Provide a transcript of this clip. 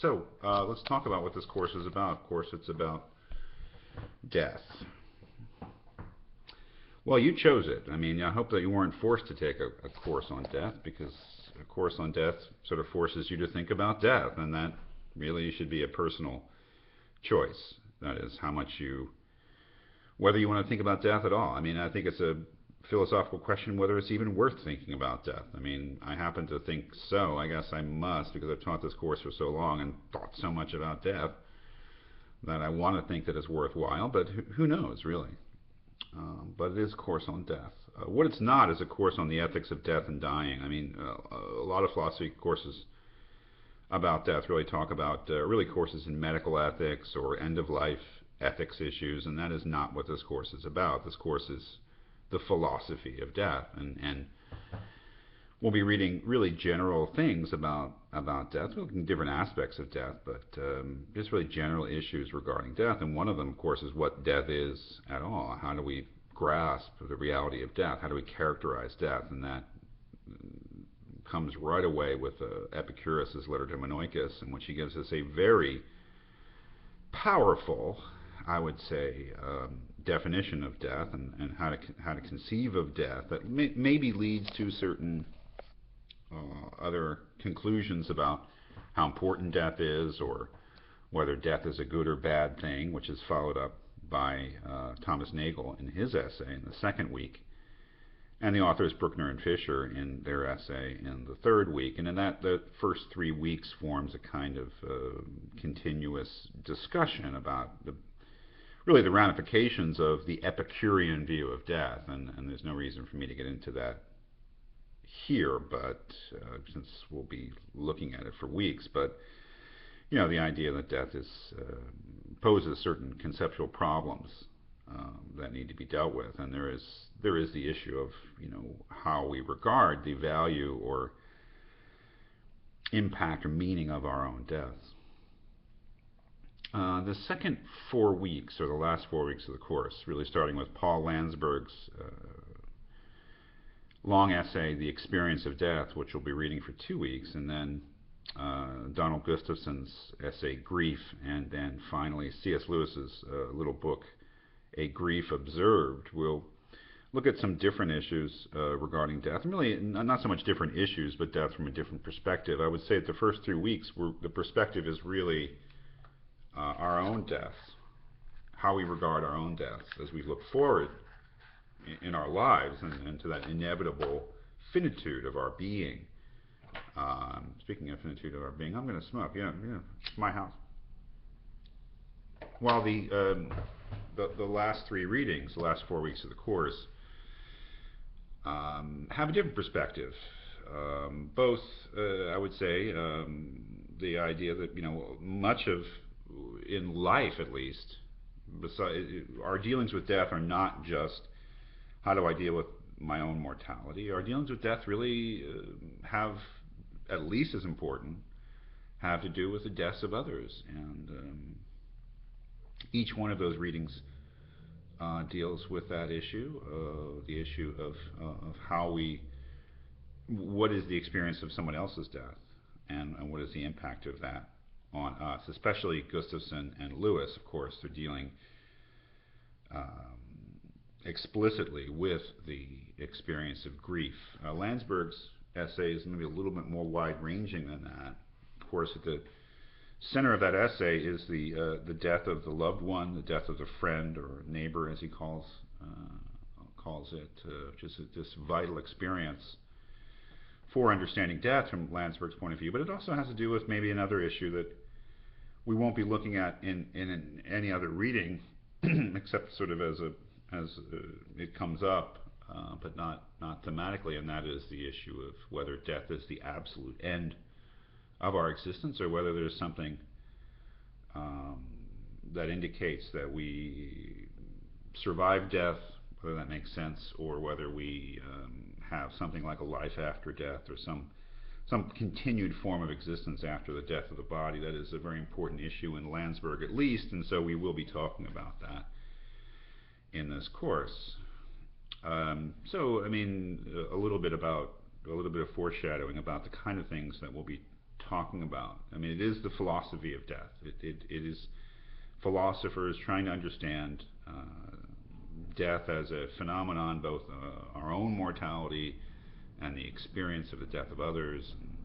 Let's talk about what this course is about. Of course, it's about death. Well, you chose it. I mean, I hope that you weren't forced to take a course on death, because a course on death sort of forces you to think about death, and that really should be a personal choice. That is, whether you want to think about death at all. I mean, I think it's a philosophical question whether it's even worth thinking about death. I mean, I happen to think so. I guess I must, because I've taught this course for so long and thought so much about death that I want to think that it's worthwhile, but who knows, really. But it is a course on death. What it's not is a course on the ethics of death and dying. I mean, a lot of philosophy courses about death really talk about really courses in medical ethics or end-of-life ethics issues, and that is not what this course is about. This course is the philosophy of death, and we'll be reading really general things about death, looking at different aspects of death, but just really general issues regarding death. And one of them, of course, is what death is at all. How do we grasp the reality of death? How do we characterize death? And that comes right away with Epicurus' letter to Menoikus, in which he gives us a very powerful, I would say, definition of death, and how to conceive of death that maybe leads to certain other conclusions about how important death is, or whether death is a good or bad thing, which is followed up by Thomas Nagel in his essay in the second week, and the authors Bruckner and Fisher in their essay in the third week. And in that, the first 3 weeks forms a kind of continuous discussion about really the ramifications of the Epicurean view of death, and there's no reason for me to get into that here, but since we'll be looking at it for weeks. But the idea that death poses certain conceptual problems that need to be dealt with, and there is the issue of how we regard the value or impact or meaning of our own deaths. The second 4 weeks, or the last 4 weeks of the course, really starting with Paul Landsberg's long essay, The Experience of Death, which we'll be reading for 2 weeks, and then Donald Gustafson's essay, Grief, and then finally C.S. Lewis's little book, A Grief Observed. We'll look at some different issues regarding death, and really not so much different issues, but death from a different perspective. I would say that the first 3 weeks, the perspective is really our own deaths, how we regard our own deaths as we look forward in our lives and to that inevitable finitude of our being. Speaking of finitude of our being, I'm going to smoke. It's my house. While the last 3 readings, the last 4 weeks of the course, have a different perspective. Both, I would say, the idea that much of in life, at least, our dealings with death are not just how do I deal with my own mortality. Our dealings with death really have, at least as important, have to do with the deaths of others. And each one of those readings deals with that issue, the issue of what is the experience of someone else's death, and what is the impact of that on us. Especially Gustafson and Lewis, of course, they're dealing explicitly with the experience of grief. Landsberg's essay is maybe a little bit more wide-ranging than that. Of course, at the center of that essay is the death of the loved one, the death of the friend or neighbor, as he calls it, just this vital experience for understanding death from Landsberg's point of view. But it also has to do with maybe another issue that we won't be looking at in any other reading, except sort of as it comes up, but not thematically, and that is the issue of whether death is the absolute end of our existence, or whether there's something that indicates that we survive death, whether that makes sense, or whether we have something like a life after death, or some continued form of existence after the death of the body. That is a very important issue in Landsberg, at least, and so we will be talking about that in this course. So, I mean, a little bit of foreshadowing about the kind of things that we'll be talking about. I mean, it is the philosophy of death. It is philosophers trying to understand death as a phenomenon, both our own mortality and the experience of the death of others, and